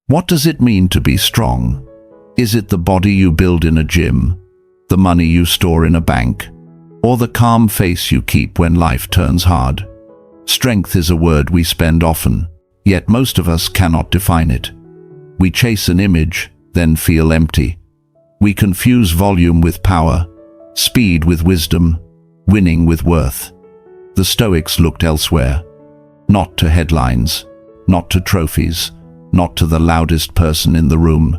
What does it mean to be strong? Is it the body you build in a gym, the money you store in a bank, or the calm face you keep when life turns hard? Strength is a word we spend often, yet most of us cannot define it. We chase an image, then feel empty. We confuse volume with power, speed with wisdom, winning with worth. The Stoics looked elsewhere, not to headlines, not to trophies, not to the loudest person in the room.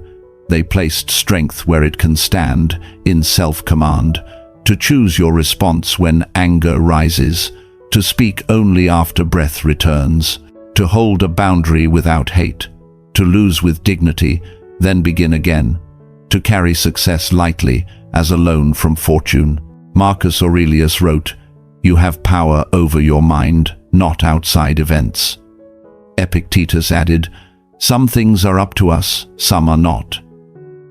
They placed strength where it can stand, in self-command, to choose your response when anger rises, to speak only after breath returns, to hold a boundary without hate, to lose with dignity, then begin again, to carry success lightly as a loan from fortune. Marcus Aurelius wrote, "You have power over your mind, not outside events." Epictetus added, "Some things are up to us, some are not."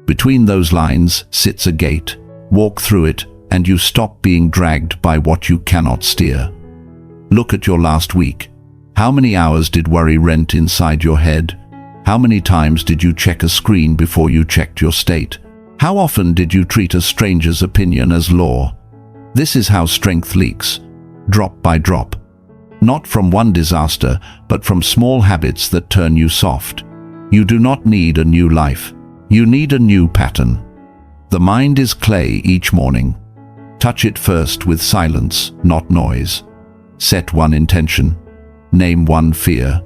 Between those lines sits a gate. Walk through it, and you stop being dragged by what you cannot steer. Look at your last week. How many hours did worry rent inside your head? How many times did you check a screen before you checked your state? How often did you treat a stranger's opinion as law? This is how strength leaks, drop by drop. Not from one disaster, but from small habits that turn you soft. You do not need a new life. You need a new pattern. The mind is clay each morning. Touch it first with silence, not noise. Set one intention. Name one fear.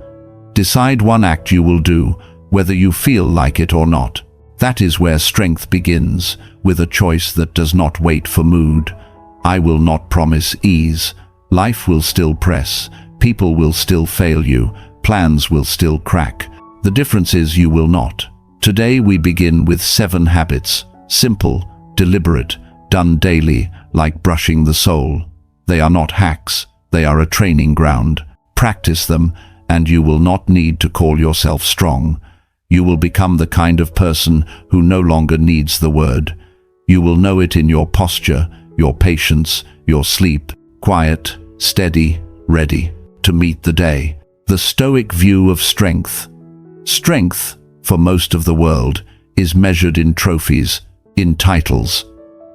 Decide one act you will do, whether you feel like it or not. That is where strength begins, with a choice that does not wait for mood. I will not promise ease. Life will still press. People will still fail you. Plans will still crack. The difference is you will not. Today we begin with 7 habits. Simple, deliberate, done daily, like brushing the soul. They are not hacks. They are a training ground. Practice them, and you will not need to call yourself strong. You will become the kind of person who no longer needs the word. You will know it in your posture, your patience, your sleep, quiet, steady, ready to meet the day. The Stoic view of strength. Strength, for most of the world, is measured in trophies, in titles,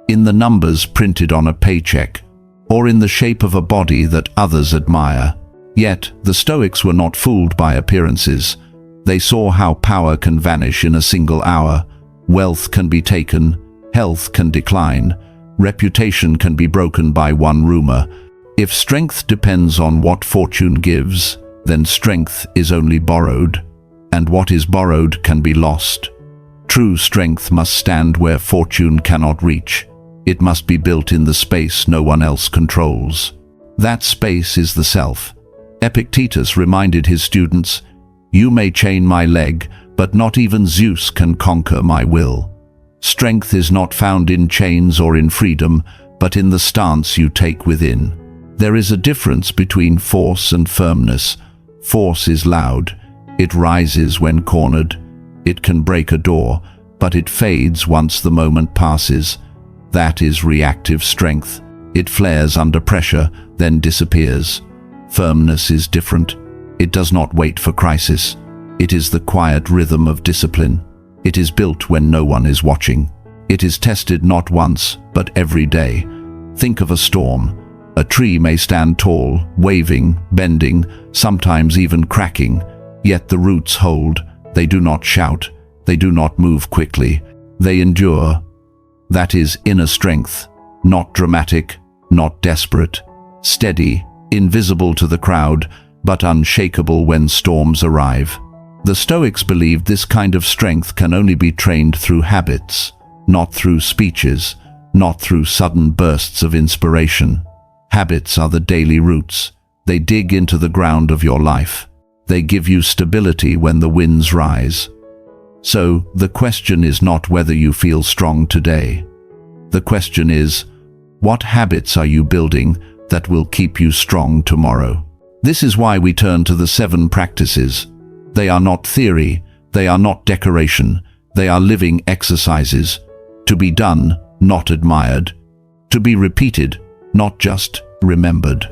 in the numbers printed on a paycheck, or in the shape of a body that others admire. Yet, the Stoics were not fooled by appearances. They saw how power can vanish in a single hour, wealth can be taken, health can decline, reputation can be broken by one rumor. If strength depends on what fortune gives, then strength is only borrowed, and what is borrowed can be lost. True strength must stand where fortune cannot reach. It must be built in the space no one else controls. That space is the self. Epictetus reminded his students, "You may chain my leg, but not even Zeus can conquer my will." Strength is not found in chains or in freedom, but in the stance you take within. There is a difference between force and firmness. Force is loud. It rises when cornered. It can break a door, but it fades once the moment passes. That is reactive strength. It flares under pressure, then disappears. Firmness is different. It does not wait for crisis. It is the quiet rhythm of discipline. It is built when no one is watching. It is tested not once, but every day. Think of a storm. A tree may stand tall, waving, bending, sometimes even cracking, yet the roots hold. They do not shout. They do not move quickly. They endure. That is inner strength, not dramatic, not desperate, steady, invisible to the crowd, but unshakable when storms arrive. The Stoics believed this kind of strength can only be trained through habits, not through speeches, not through sudden bursts of inspiration. Habits are the daily roots. They dig into the ground of your life. They give you stability when the winds rise. So, the question is not whether you feel strong today. The question is, what habits are you building that will keep you strong tomorrow? This is why we turn to the 7 practices. They are not theory, they are not decoration, they are living exercises. To be done, not admired. To be repeated, not just remembered.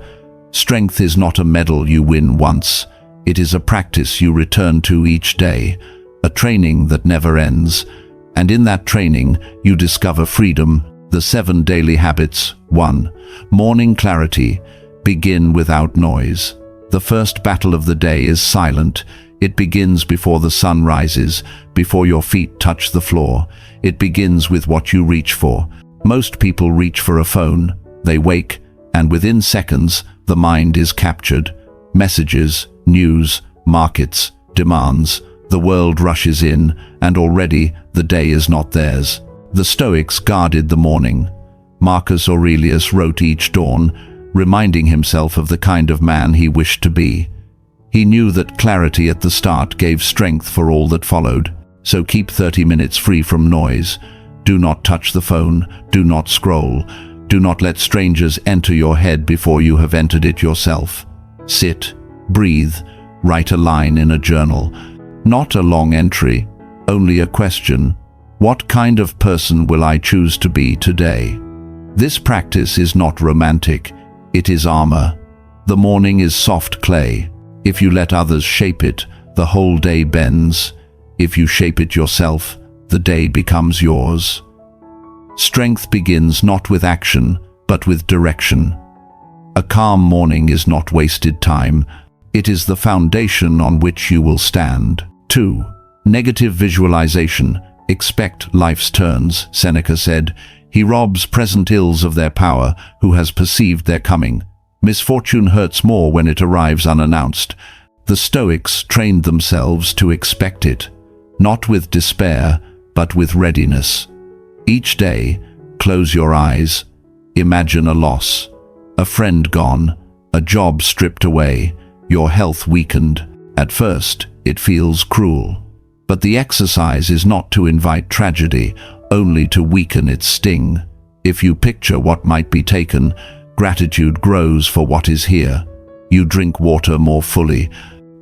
Strength is not a medal you win once. It is a practice you return to each day. a training that never ends. And in that training, you discover freedom. The 7 daily habits. 1. Morning clarity. Begin without noise. The first battle of the day is silent. It begins before the sun rises, before your feet touch the floor. It begins with what you reach for. Most people reach for a phone. They wake, and within seconds, the mind is captured. Messages, news, markets, demands. The world rushes in, and already the day is not theirs. The Stoics guarded the morning. Marcus Aurelius wrote each dawn, reminding himself of the kind of man he wished to be. He knew that clarity at the start gave strength for all that followed. So keep 30 minutes free from noise. Do not touch the phone. Do not scroll. Do not let strangers enter your head before you have entered it yourself. Sit, breathe, write a line in a journal. Not a long entry, only a question. What kind of person will I choose to be today? This practice is not romantic. It is armor. The morning is soft clay. If you let others shape it, the whole day bends. If you shape it yourself, the day becomes yours. Strength begins not with action, but with direction. A calm morning is not wasted time. It is the foundation on which you will stand. 2. Negative visualization. Expect life's turns, Seneca said. He robs present ills of their power who has perceived their coming. Misfortune hurts more when it arrives unannounced. The Stoics trained themselves to expect it, not with despair, but with readiness. Each day, close your eyes. Imagine a loss. A friend gone, a job stripped away, your health weakened. At first, it feels cruel. But the exercise is not to invite tragedy, only to weaken its sting. If you picture what might be taken, gratitude grows for what is here. You drink water more fully.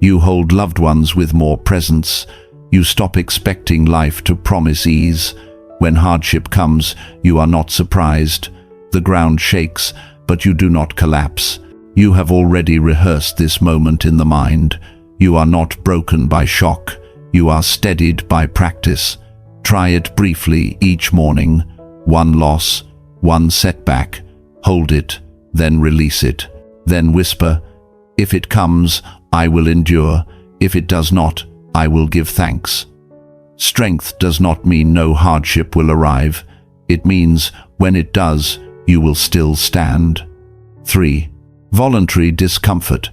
You hold loved ones with more presence. You stop expecting life to promise ease. When hardship comes, you are not surprised. The ground shakes, but you do not collapse. You have already rehearsed this moment in the mind. You are not broken by shock. You are steadied by practice. Try it briefly each morning. One loss, one setback. Hold it, then release it. Then whisper, if it comes, I will endure. If it does not, I will give thanks. Strength does not mean no hardship will arrive. It means when it does, you will still stand. 3. Voluntary discomfort.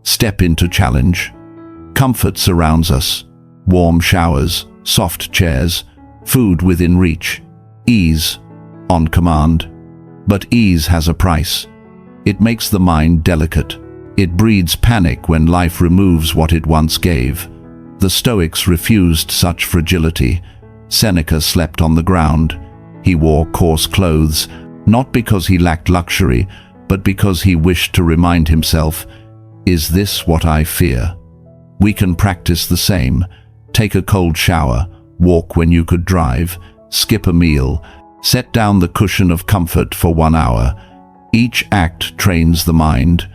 Step into challenge. Comfort surrounds us. Warm showers, soft chairs, food within reach. Ease, on command. But ease has a price. It makes the mind delicate. It breeds panic when life removes what it once gave. The Stoics refused such fragility. Seneca slept on the ground. He wore coarse clothes, not because he lacked luxury, but because he wished to remind himself, is this what I fear? We can practice the same. Take a cold shower, walk when you could drive, skip a meal, set down the cushion of comfort for 1 hour. Each act trains the mind.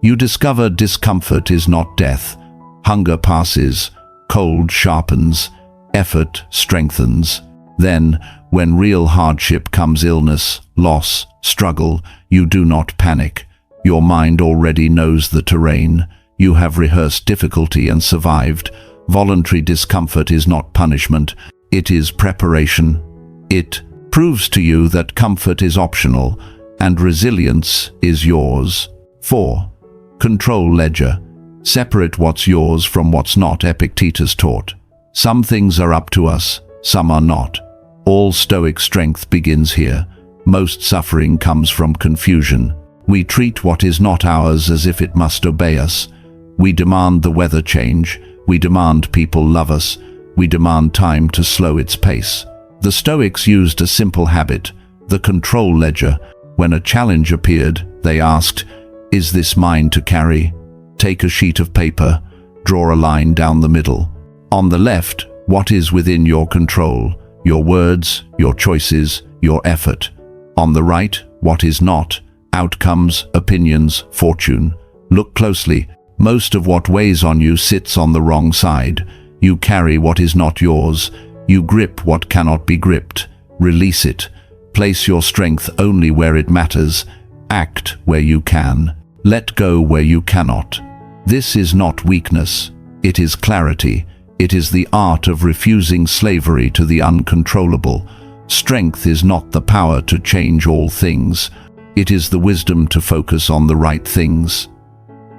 You discover discomfort is not death. Hunger passes, cold sharpens, effort strengthens. Then, when real hardship comes, illness, loss, struggle, you do not panic. Your mind already knows the terrain. You have rehearsed difficulty and survived. Voluntary discomfort is not punishment. It is preparation. It proves to you that comfort is optional and resilience is yours. 4. Control ledger. Separate what's yours from what's not, Epictetus taught. Some things are up to us, some are not. All Stoic strength begins here. Most suffering comes from confusion. We treat what is not ours as if it must obey us. We demand the weather change. We demand people love us. We demand time to slow its pace. The Stoics used a simple habit, the control ledger. When a challenge appeared, they asked, is this mine to carry? Take a sheet of paper, draw a line down the middle. On the left, what is within your control? Your words, your choices, your effort. On the right, what is not? Outcomes, opinions, fortune. Look closely. Most of what weighs on you sits on the wrong side. You carry what is not yours. You grip what cannot be gripped. Release it. Place your strength only where it matters. Act where you can. Let go where you cannot. This is not weakness. It is clarity. It is the art of refusing slavery to the uncontrollable. Strength is not the power to change all things. It is the wisdom to focus on the right things.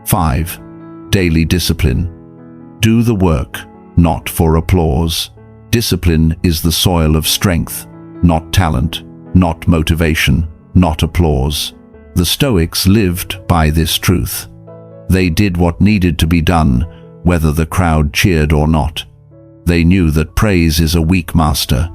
5. Daily discipline. Do the work, not for applause. Discipline is the soil of strength, not talent, not motivation, not applause. The Stoics lived by this truth. They did what needed to be done, whether the crowd cheered or not. They knew that praise is a weak master.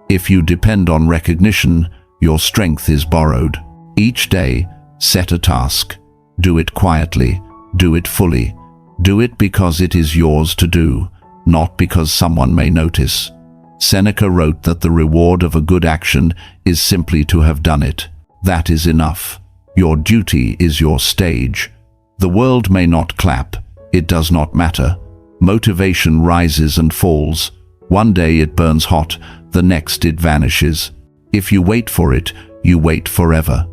If you depend on recognition, your strength is borrowed. Each day, set a task. Do it quietly. Do it fully. Do it because it is yours to do, not because someone may notice. Seneca wrote that the reward of a good action is simply to have done it. That is enough. Your duty is your stage. The world may not clap. It does not matter. Motivation rises and falls. One day it burns hot, the next it vanishes. If you wait for it, you wait forever.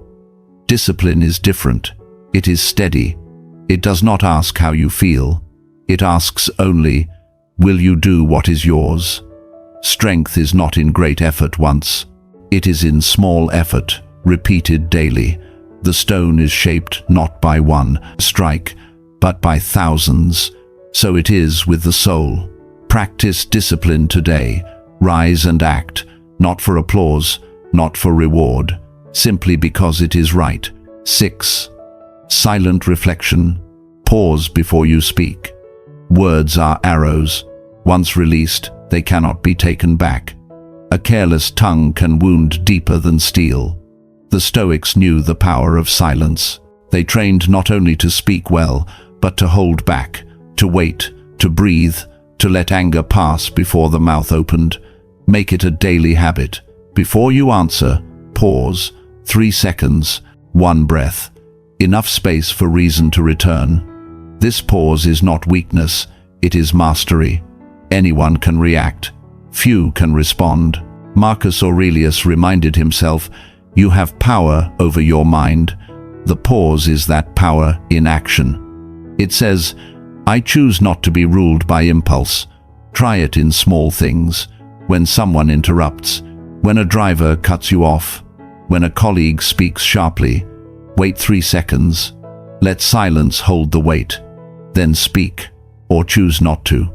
Discipline is different. It is steady. It does not ask how you feel. It asks only, will you do what is yours? Strength is not in great effort once. It is in small effort, repeated daily. The stone is shaped not by one strike, but by thousands. So it is with the soul. Practice discipline today. Rise and act, not for applause, not for reward, simply because it is right. 6. Silent reflection. Pause before you speak. Words are arrows. Once released, they cannot be taken back. A careless tongue can wound deeper than steel. The Stoics knew the power of silence. They trained not only to speak well, but to hold back, to wait, to breathe, to let anger pass before the mouth opened. Make it a daily habit. Before you answer, pause. 3 seconds, 1 breath. Enough space for reason to return. This pause is not weakness, it is mastery. Anyone can react. Few can respond. Marcus Aurelius reminded himself, you have power over your mind. The pause is that power in action. It says, I choose not to be ruled by impulse. Try it in small things. When someone interrupts, when a driver cuts you off, when a colleague speaks sharply, wait 3 seconds. Let silence hold the weight. Then speak, or choose not to.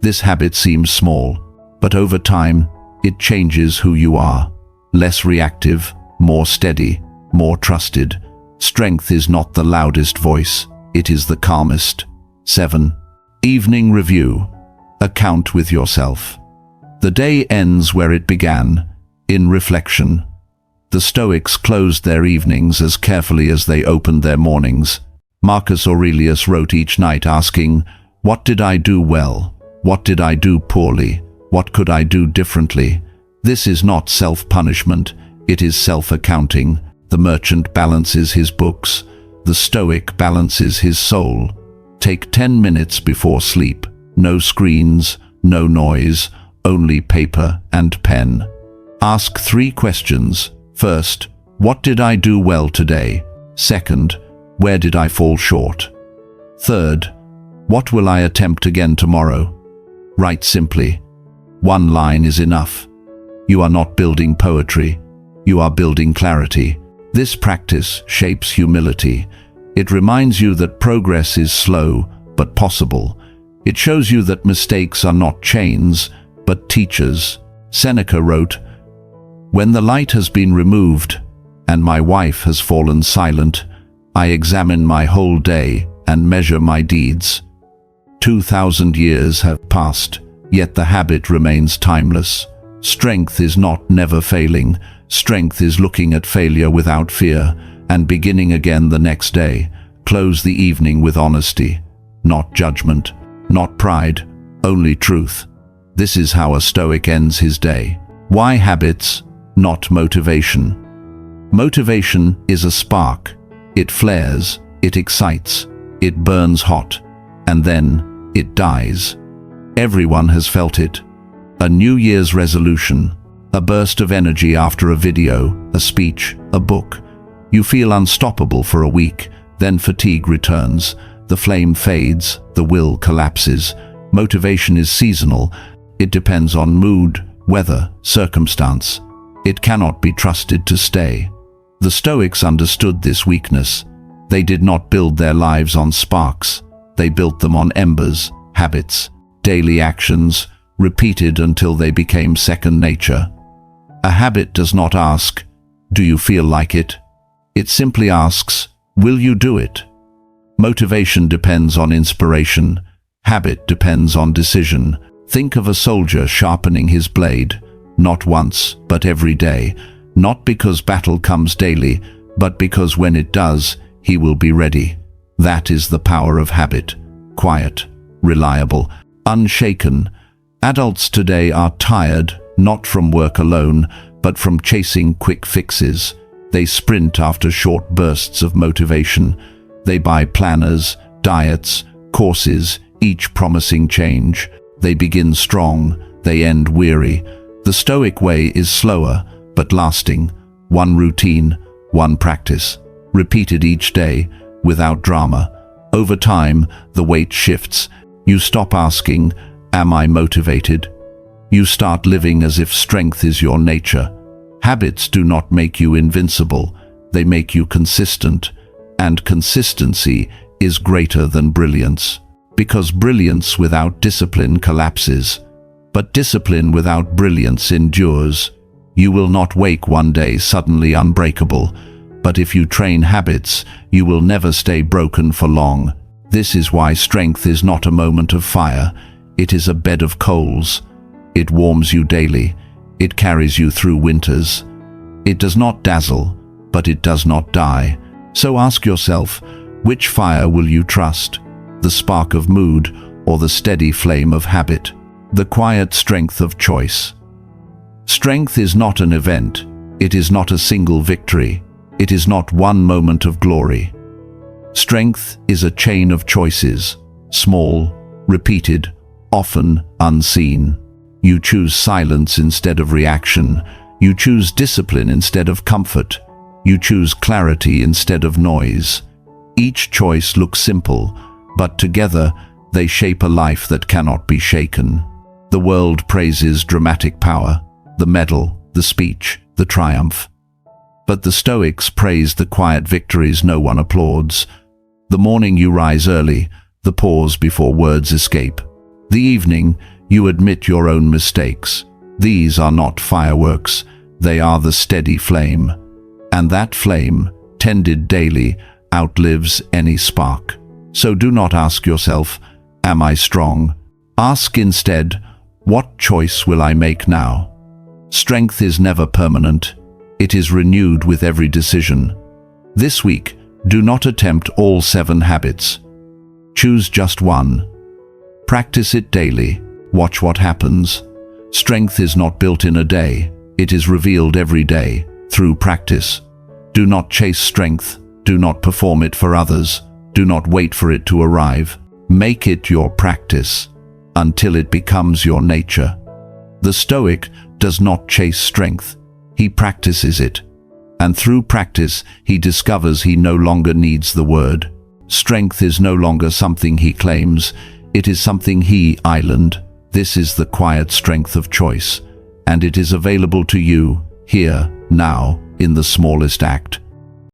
This habit seems small, but over time, it changes who you are. Less reactive, more steady, more trusted. Strength is not the loudest voice, it is the calmest. 7. Evening review. Account with yourself. The day ends where it began, in reflection. The Stoics closed their evenings as carefully as they opened their mornings. Marcus Aurelius wrote each night asking, what did I do well? What did I do poorly? What could I do differently? This is not self-punishment, it is self-accounting. The merchant balances his books. The Stoic balances his soul. Take 10 minutes before sleep. No screens, no noise, only paper and pen. Ask 3 questions. First, what did I do well today? Second, where did I fall short? Third, what will I attempt again tomorrow? Write simply. 1 line is enough. You are not building poetry. You are building clarity. This practice shapes humility. It reminds you that progress is slow, but possible. It shows you that mistakes are not chains, but teachers. Seneca wrote, when the light has been removed, and my wife has fallen silent, I examine my whole day and measure my deeds. 2,000 years have passed, yet the habit remains timeless. Strength is not never failing. Strength is looking at failure without fear and beginning again the next day. Close the evening with honesty, not judgment, not pride, only truth. This is how a Stoic ends his day. Why habits, not motivation? Motivation is a spark. It flares, it excites, it burns hot, and then it dies. Everyone has felt it. A New Year's resolution, a burst of energy after a video, a speech, a book. You feel unstoppable for a week, then fatigue returns, the flame fades, the will collapses. Motivation is seasonal. It depends on mood, weather, circumstance. It cannot be trusted to stay. The Stoics understood this weakness. They did not build their lives on sparks. They built them on embers, habits, daily actions, repeated until they became second nature. A habit does not ask, "Do you feel like it?" It simply asks, "Will you do it?" Motivation depends on inspiration. Habit depends on decision. Think of a soldier sharpening his blade, not once, but every day, not because battle comes daily, but because when it does, he will be ready. That is the power of habit. Quiet, reliable, unshaken. Adults today are tired, not from work alone, but from chasing quick fixes. They sprint after short bursts of motivation. They buy planners, diets, courses, each promising change. They begin strong, they end weary. The Stoic way is slower, but lasting. One routine, one practice, repeated each day, without drama. Over time, the weight shifts. You stop asking, "Am I motivated?" You start living as if strength is your nature. Habits do not make you invincible, they make you consistent. And consistency is greater than brilliance. Because brilliance without discipline collapses. But discipline without brilliance endures. You will not wake one day suddenly unbreakable. But if you train habits, you will never stay broken for long. This is why strength is not a moment of fire. It is a bed of coals. It warms you daily. It carries you through winters. It does not dazzle, but it does not die. So ask yourself, which fire will you trust? The spark of mood or the steady flame of habit? The quiet strength of choice. Strength is not an event. It is not a single victory. It is not one moment of glory. Strength is a chain of choices, small, repeated, often unseen. You choose silence instead of reaction. You choose discipline instead of comfort. You choose clarity instead of noise. Each choice looks simple, but together they shape a life that cannot be shaken. The world praises dramatic power, the medal, the speech, the triumph. But the Stoics praise the quiet victories no one applauds. The morning you rise early, the pause before words escape. The evening you admit your own mistakes. These are not fireworks, they are the steady flame. And that flame, tended daily, outlives any spark. So do not ask yourself, "Am I strong?" Ask instead, "What choice will I make now?" Strength is never permanent. It is renewed with every decision. This week, do not attempt all 7 habits. Choose just one. Practice it daily. Watch what happens. Strength is not built in a day. It is revealed every day, through practice. Do not chase strength. Do not perform it for others. Do not wait for it to arrive. Make it your practice, until it becomes your nature. The Stoic does not chase strength. He practices it. And through practice, he discovers he no longer needs the word. Strength is no longer something he claims. It is something he island. This is the quiet strength of choice. And it is available to you, here, now, in the smallest act.